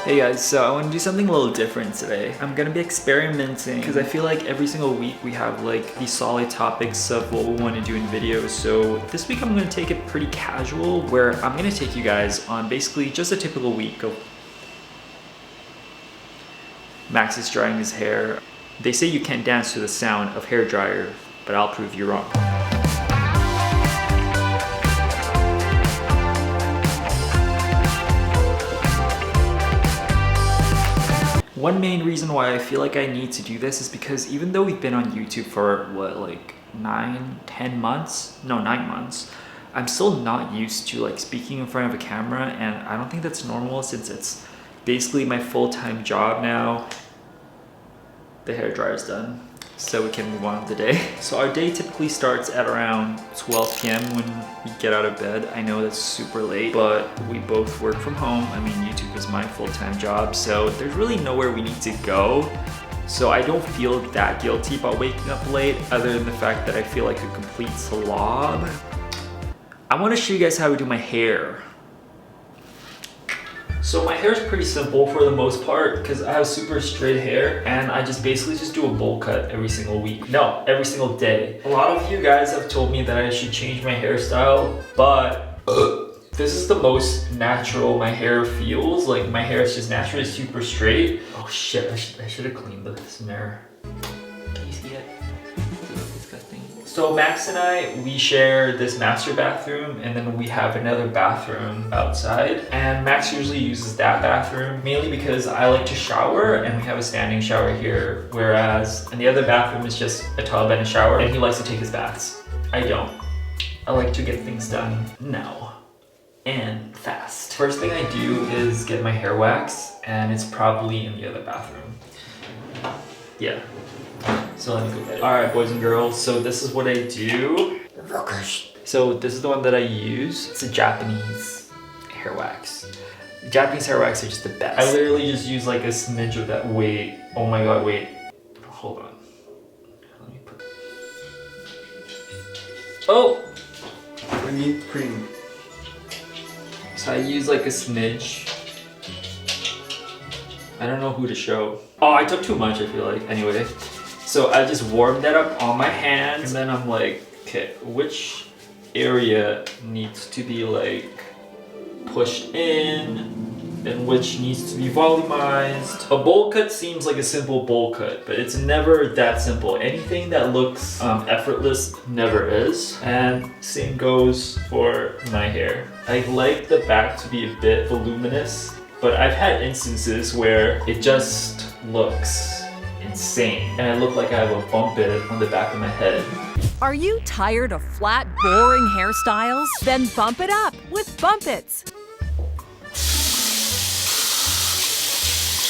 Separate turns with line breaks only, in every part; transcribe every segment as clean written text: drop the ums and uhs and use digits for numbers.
Hey guys, so I want to do something a little different today. I'm gonna be experimenting because I feel like every single week we have like these solid topics of what we want to do in videos. So this week I'm gonna take it pretty casual where I'm gonna take you guys on basically just a typical week of Max is drying his hair. They say you can't dance to the sound of hair dryer, but I'll prove you wrong. One main reason why I feel like I need to do this is because even though we've been on YouTube for what, like 9 months, I'm still not used to like speaking in front of a camera, and I don't think that's normal since it's basically my full-time job now. The hair dryer's done, so we can move on with the day. So our day typically starts at around 12 p.m. when we get out of bed. I know that's super late, but we both work from home. I mean, YouTube is my full-time job, so there's really nowhere we need to go. So I don't feel that guilty about waking up late, other than the fact that I feel like a complete slob. I want to show you guys how to do my hair. So my hair is pretty simple for the most part because I have super straight hair, and I basically just do a bowl cut every single week. No, every single day. A lot of you guys have told me that I should change my hairstyle, but this is the most natural my hair feels. Like my hair is just naturally super straight. Oh shit, I should have cleaned this mirror. Can you see it? It's disgusting. So Max and I, we share this master bathroom, and then we have another bathroom outside. And Max usually uses that bathroom, mainly because I like to shower and we have a standing shower here. Whereas in the other bathroom is just a tub and a shower, and he likes to take his baths. I don't. I like to get things done now and fast. First thing I do is get my hair waxed, and it's probably in the other bathroom. Yeah. So let me go get it. Alright, boys and girls, so this is what I do. So this is the one that I use. It's a Japanese hair wax. Japanese hair wax are just the best. I literally just use like a smidge of that. Wait, oh my god, wait. Hold on. Let me put... Oh!
We need cream.
So I use like a smidge. I don't know who to show. Oh, I took too much, I feel like. Anyway. So I just warm that up on my hands, and then I'm like, okay, which area needs to be like pushed in and which needs to be volumized. A bowl cut seems like a simple bowl cut, but it's never that simple. Anything that looks effortless never is. And same goes for my hair. I like the back to be a bit voluminous, but I've had instances where it just looks insane, and I look like I have a bump it on the back of my head.
Are you tired of flat, boring hairstyles? Then bump it up with Bump Its.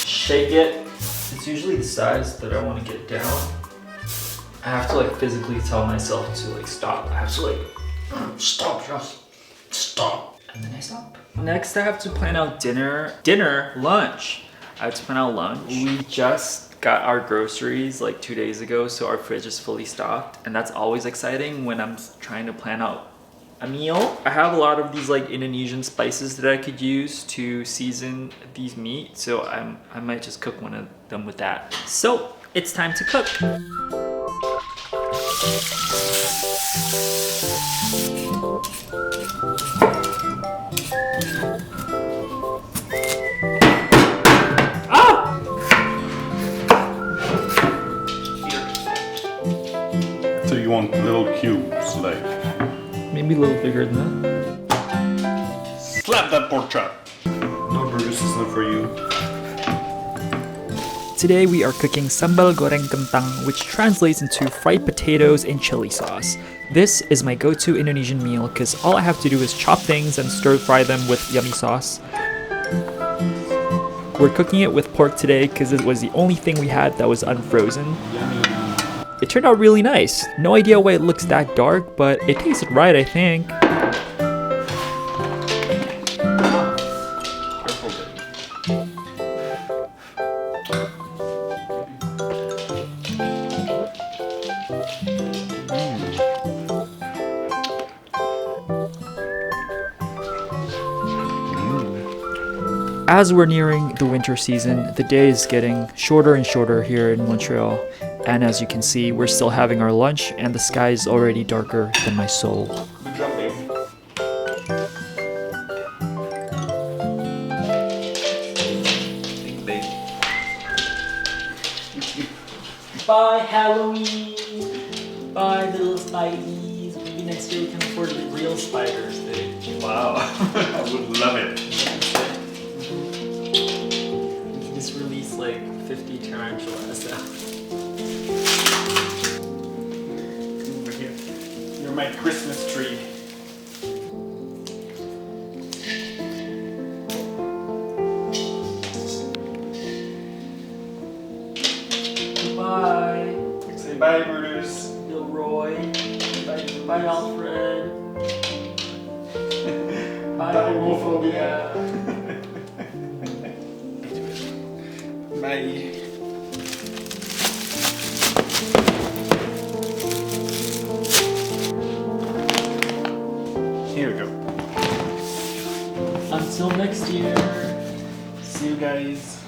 Shake it. It's usually the size that I want to get down. I have to like physically tell myself to like stop. I have to like stop, just stop, and then I stop. Next, I have to plan out lunch. I have to plan out lunch. We just got our groceries like 2 days ago, so our fridge is fully stocked, and that's always exciting when I'm trying to plan out a meal. I have a lot of these like Indonesian spices that I could use to season these meat, so I might just cook one of them with that. So it's time to cook.
You want little cubes, like
Maybe a little bigger than that.
slap that pork chop. No, Bruce, it's not for you.
Today we are cooking sambal goreng kentang, which translates into fried potatoes in chili sauce. This is my go-to Indonesian meal because all I have to do is chop things and stir fry them with yummy sauce. We're cooking it with pork today because it was the only thing we had that was unfrozen. It turned out really nice. No idea why it looks that dark, but it tasted right, I think.
As we're nearing the winter season, the day is getting shorter and shorter here in Montreal. And as you can see, we're still having our lunch and the sky is already darker than my soul.
Good job, babe. Thanks, babe.
Bye, Halloween! Bye, little spideys. Maybe next year we can afford the real spiders, dude.
Wow. I would love it.
We can just release like 50 tarantulas out.
Come over here. You're my Christmas tree.
Goodbye,
Say bye, Brutus.
Gilroy. Bye, Alfred. Bye,
Homophobia.
homophobia.
Bye. Here we go.
Until next year.
See you guys.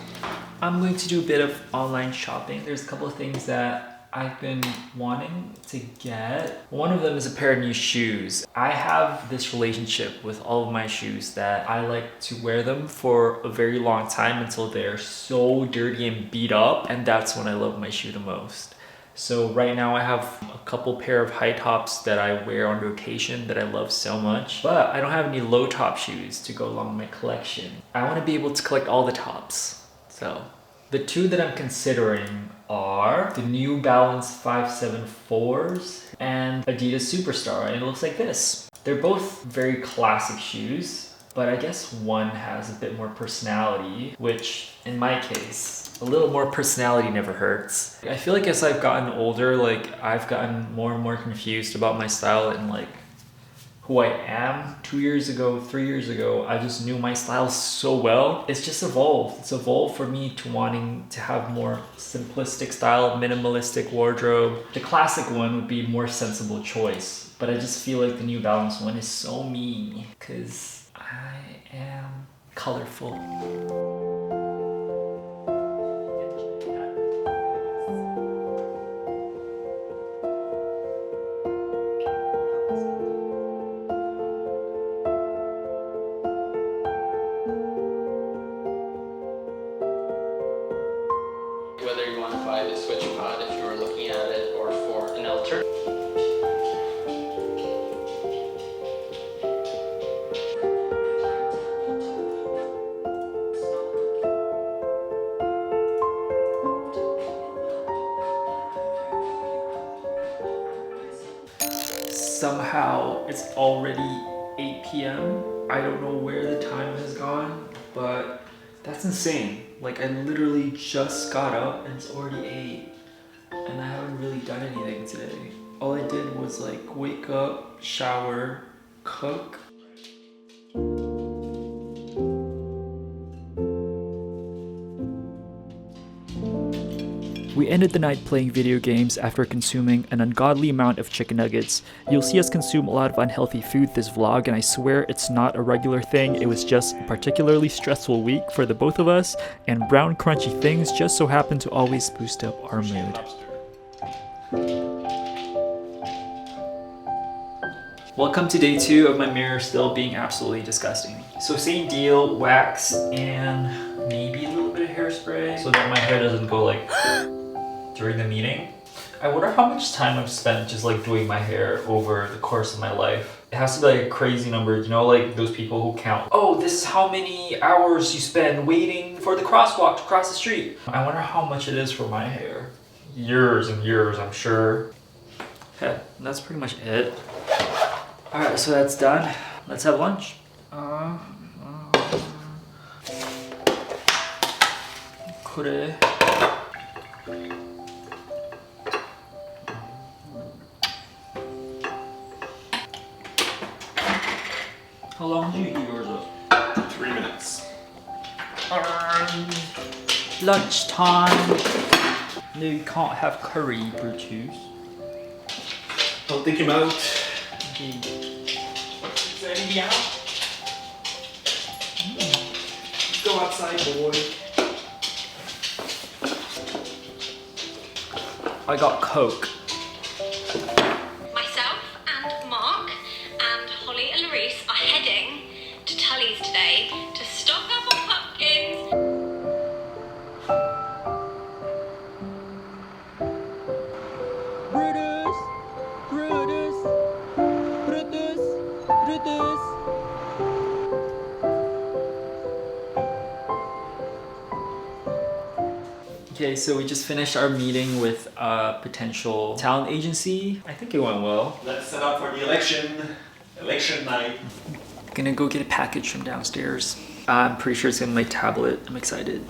I'm going to do a bit of online shopping. There's a couple of things that I've been wanting to get. One of them is a pair of new shoes. I have this relationship with all of my shoes that I like to wear them for a very long time until they're so dirty and beat up, and that's when I love my shoe the most. So right now I have a couple pair of high tops that I wear on rotation that I love so much, but I don't have any low top shoes to go along with my collection. I want to be able to collect all the tops. So the two that I'm considering are the New Balance 574s and Adidas Superstar, and it looks like this. They're both very classic shoes, but I guess one has a bit more personality, which in my case, a little more personality never hurts. I feel like as I've gotten older, like I've gotten more and more confused about my style and like who I am. 2 years ago, 3 years ago, I just knew my style so well. It's just evolved. It's evolved for me to wanting to have more simplistic style, minimalistic wardrobe. The classic one would be more sensible choice, but I just feel like the New Balance one is so me because I am colorful.
Whether you want to buy the Switch Pod if you were looking at it or for an alternative.
Somehow it's already 8 p.m. I don't know where the time has gone, but that's insane. Like I literally just got up and it's already 8 and I haven't really done anything today. All I did was like wake up, shower, cook.
We ended the night playing video games after consuming an ungodly amount of chicken nuggets. You'll see us consume a lot of unhealthy food this vlog, and I swear it's not a regular thing. It was just a particularly stressful week for the both of us, and brown crunchy things just so happen to always boost up our mood.
Welcome to day 2 of my mirror still being absolutely disgusting. So same deal, wax and maybe a little bit of hairspray so that my hair doesn't go like during the meeting. I wonder how much time I've spent just like doing my hair over the course of my life. It has to be like a crazy number, you know, like those people who count, oh, this is how many hours you spend waiting for the crosswalk to cross the street. I wonder how much it is for my hair. Years and years, I'm sure. Okay, that's pretty much it. Alright, so that's done. Let's have lunch. 그래. How long did you heat yours up?
3 minutes.
Lunchtime. No, you can't have curry, Brutus.
Don't think him out.
Is there anything out? What's going
outside, boy.
I got Coke.
Myself and Mark and Holly and Larice are heading to Tully's today to stock up on pumpkins.
Brutus! Brutus! Brutus! Brutus! Okay, so we just finished our meeting with a potential talent agency. I think it went well.
Let's set up for the election night.
Gonna go get a package from downstairs. I'm pretty sure it's gonna be my tablet. I'm excited.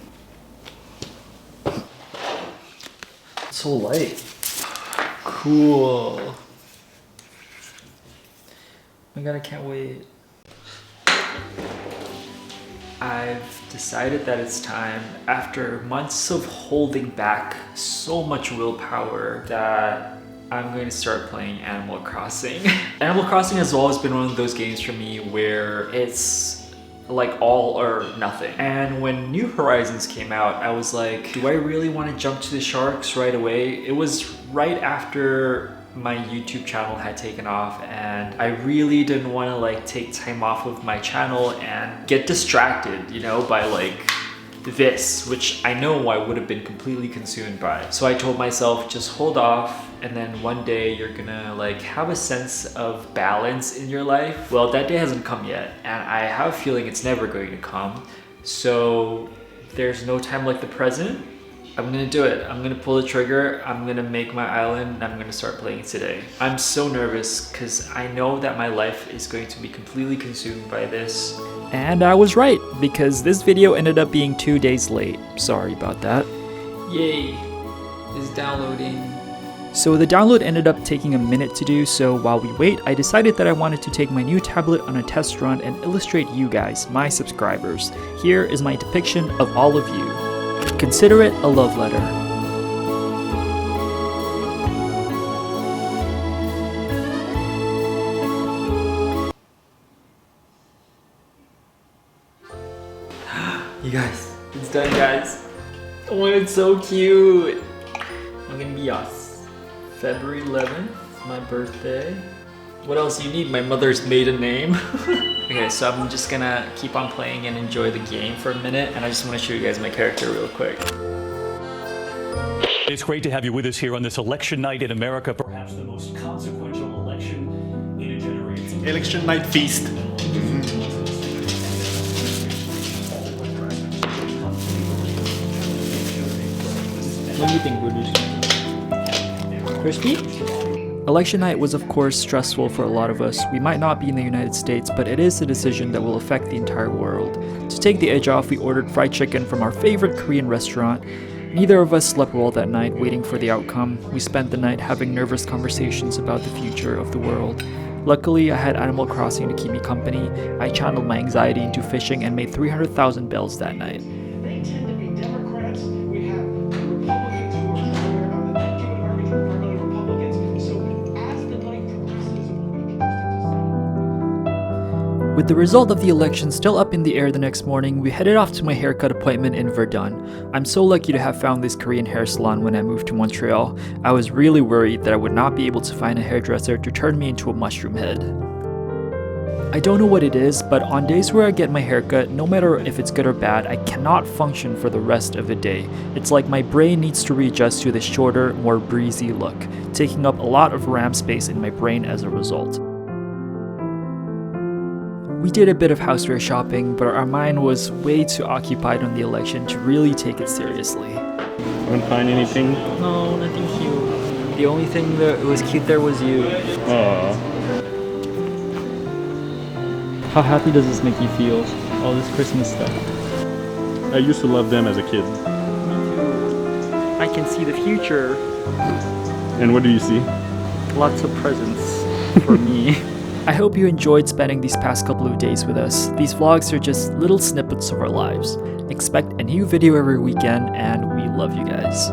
It's so light. Cool. Oh my god, I can't wait. I've decided that it's time, after months of holding back so much willpower, that I'm going to start playing Animal Crossing. Animal Crossing has always been one of those games for me where it's like all or nothing. And when New Horizons came out, I was like, do I really want to jump to the sharks right away? It was right after my YouTube channel had taken off, and I really didn't want to like take time off of my channel and get distracted, you know, by like this, which I know I would have been completely consumed by. So I told myself, just hold off, and then one day you're gonna like have a sense of balance in your life. Well, that day hasn't come yet, and I have a feeling it's never going to come. So there's no time like the present. I'm gonna do it. I'm gonna pull the trigger. I'm gonna make my island, and I'm gonna start playing it today. I'm so nervous because I know that my life is going to be completely consumed by this. And I was right, because this video ended up being 2 days late. Sorry about that. Yay, it's downloading. So the download ended up taking a minute to do, so while we wait, I decided that I wanted to take my new tablet on a test run and illustrate you guys, my subscribers. Here is my depiction of all of you. Consider it a love letter. You guys, it's done, guys. Oh, it's so cute. I'm gonna be us. February 11th, my birthday. What else do you need? My mother's maiden name. Okay, so I'm just gonna keep on playing and enjoy the game for a minute, and I just want to show you guys my character real quick.
It's great to have you with us here on this election night in America, perhaps the most consequential election in a generation.
Election night feast.
What do you think, Brutus? Crispy? Election night was of course stressful for a lot of us. We might not be in the United States, but it is a decision that will affect the entire world. To take the edge off, we ordered fried chicken from our favorite Korean restaurant. Neither of us slept well that night, waiting for the outcome. We spent the night having nervous conversations about the future of the world. Luckily, I had Animal Crossing to keep me company. I channeled my anxiety into fishing and made 300,000 bells that night.
They tend to be Democrats. We have Republicans who are primarily Republicans. So as the night progresses,
With the result of the election still up in the air the next morning, we headed off to my haircut appointment in Verdun. I'm so lucky to have found this Korean hair salon when I moved to Montreal. I was really worried that I would not be able to find a hairdresser to turn me into a mushroom head. I don't know what it is, but on days where I get my haircut, no matter if it's good or bad, I cannot function for the rest of the day. It's like my brain needs to readjust to the shorter, more breezy look, taking up a lot of RAM space in my brain as a result. We did a bit of houseware shopping, but our mind was way too occupied on the election to really take it seriously.
Couldn't find anything?
No, nothing cute. The only thing that was cute there was you.
Aww.
How happy does this make you feel? All this Christmas stuff.
I used to love them as a kid.
I can see the future.
And what do you see?
Lots of presents for me. I hope you enjoyed spending these past couple of days with us. These vlogs are just little snippets of our lives. Expect a new video every weekend, and we love you guys.